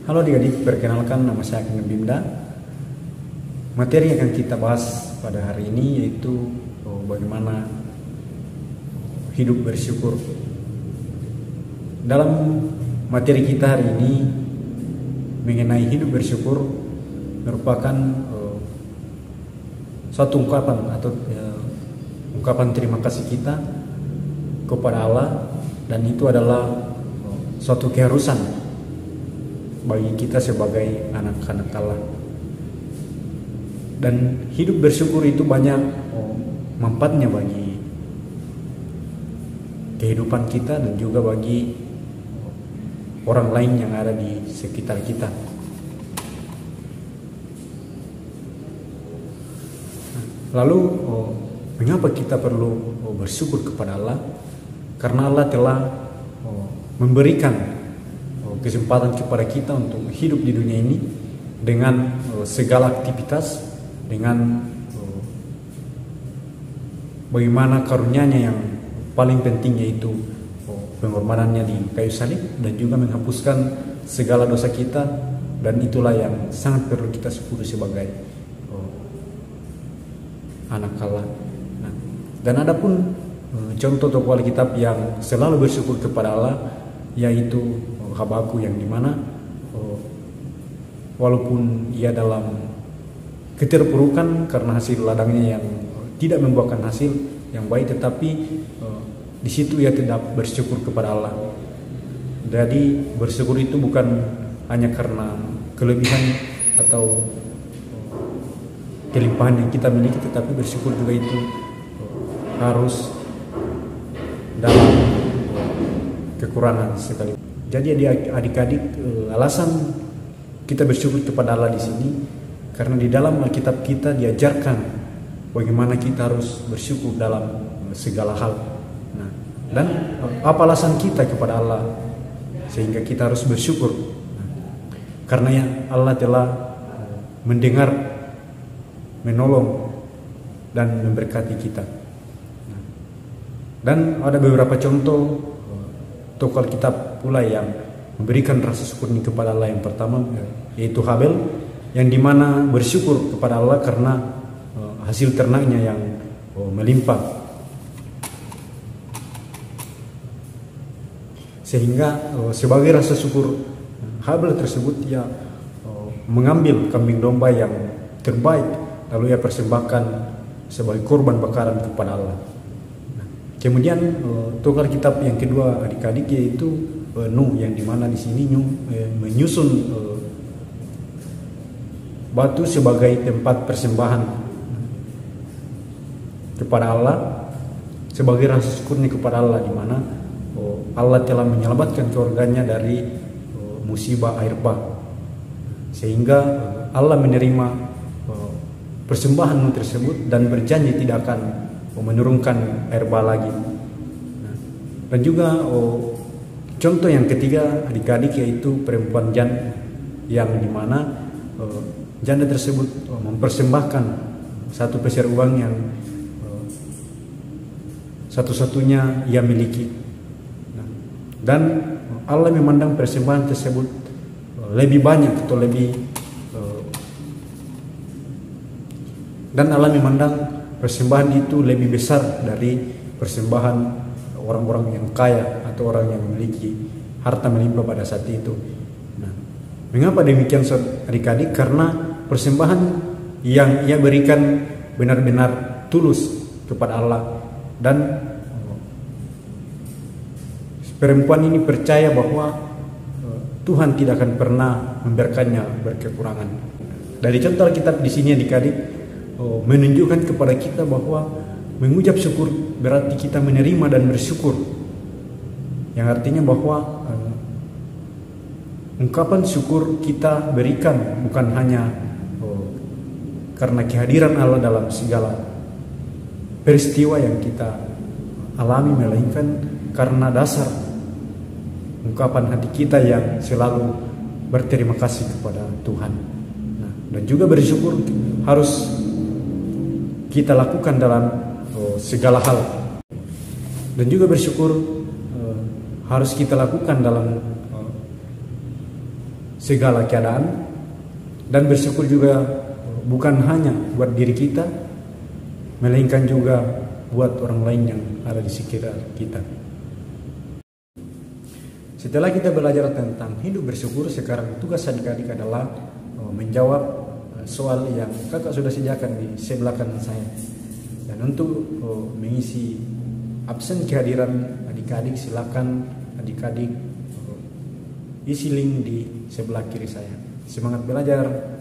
Halo adik-adik, perkenalkan nama saya Ageng Bimda. Materi yang akan kita bahas pada hari ini yaitu bagaimana hidup bersyukur. Dalam materi kita hari ini mengenai hidup bersyukur merupakan suatu ungkapan atau ungkapan terima kasih kita kepada Allah, dan itu adalah suatu keharusan bagi kita sebagai anak-anak Allah. Dan hidup bersyukur itu banyak manfaatnya bagi kehidupan kita dan juga bagi orang lain yang ada di sekitar kita. Lalu mengapa kita perlu bersyukur kepada Allah? Karena Allah telah memberikan kesempatan kepada kita untuk hidup di dunia ini dengan segala aktivitas, dengan bagaimana karunia-Nya yang paling penting, yaitu pengorbanannya di kayu salib dan juga menghapuskan segala dosa kita, dan itulah yang sangat perlu kita syukuri sebagai anak Allah. Dan ada pun contoh tokoh Alkitab yang selalu bersyukur kepada Allah, yaitu Habakuk, yang dimana walaupun ia dalam keterpurukan karena hasil ladangnya yang tidak membuahkan hasil yang baik, tetapi di situ ia tetap bersyukur kepada Allah. Jadi bersyukur itu bukan hanya karena kelebihan atau kelimpahan yang kita miliki, tetapi bersyukur juga itu harus dalam kekurangan sekali. Jadi adik-adik, alasan kita bersyukur kepada Allah di sini karena di dalam Alkitab kita diajarkan bagaimana kita harus bersyukur dalam segala hal. Nah, dan apa alasan kita kepada Allah sehingga kita harus bersyukur? Karena Allah telah mendengar, menolong, dan memberkati kita. Dan ada beberapa contoh tokoh Alkitab pula yang memberikan rasa syukur ini kepada Allah. Yang pertama yaitu Habel, yang dimana bersyukur kepada Allah karena hasil ternaknya yang melimpah, sehingga sebagai rasa syukur Habel tersebut ia mengambil kambing domba yang terbaik lalu ia persembahkan sebagai korban bakaran kepada Allah. Kemudian tokoh Alkitab yang kedua adik-adik yaitu Nuh, yang dimana di sini Nuh menyusun batu sebagai tempat persembahan kepada Allah sebagai rasa syukurnya kepada Allah, di mana Allah telah menyelamatkan keluarganya dari musibah air bah, sehingga Allah menerima persembahan Nuh tersebut dan berjanji tidak akan menurunkan air bah lagi. Dan juga contoh yang ketiga adik-adik yaitu perempuan janda, yang dimana janda tersebut mempersembahkan satu peser uang yang satu-satunya ia miliki. Dan Allah memandang persembahan tersebut lebih banyak atau lebih dan Allah memandang persembahan itu lebih besar dari persembahan orang-orang yang kaya atau orang yang memiliki harta melimpah pada saat itu. Nah, mengapa demikian adik-adik? Karena persembahan yang ia berikan benar-benar tulus kepada Allah, dan perempuan ini percaya bahwa Tuhan tidak akan pernah membiarkannya berkekurangan. Dari contoh Alkitab di sini adik-adik menunjukkan kepada kita bahwa mengucap syukur berarti kita menerima dan bersyukur, yang artinya bahwa ungkapan syukur kita berikan bukan hanya karena kehadiran Allah dalam segala peristiwa yang kita alami, melainkan karena dasar ungkapan hati kita yang selalu berterima kasih kepada Tuhan. Nah, dan juga bersyukur harus kita lakukan dalam segala hal, dan juga bersyukur harus kita lakukan dalam segala keadaan, dan bersyukur juga bukan hanya buat diri kita, melainkan juga buat orang lain yang ada di sekitar kita. Setelah kita belajar tentang hidup bersyukur, sekarang tugas adik-adik adalah menjawab soal yang kakak sudah sediakan di sebelah kanan saya. Dan untuk mengisi absen kehadiran adik-adik, silakan adik-adik isi link di sebelah kiri saya. Semangat belajar.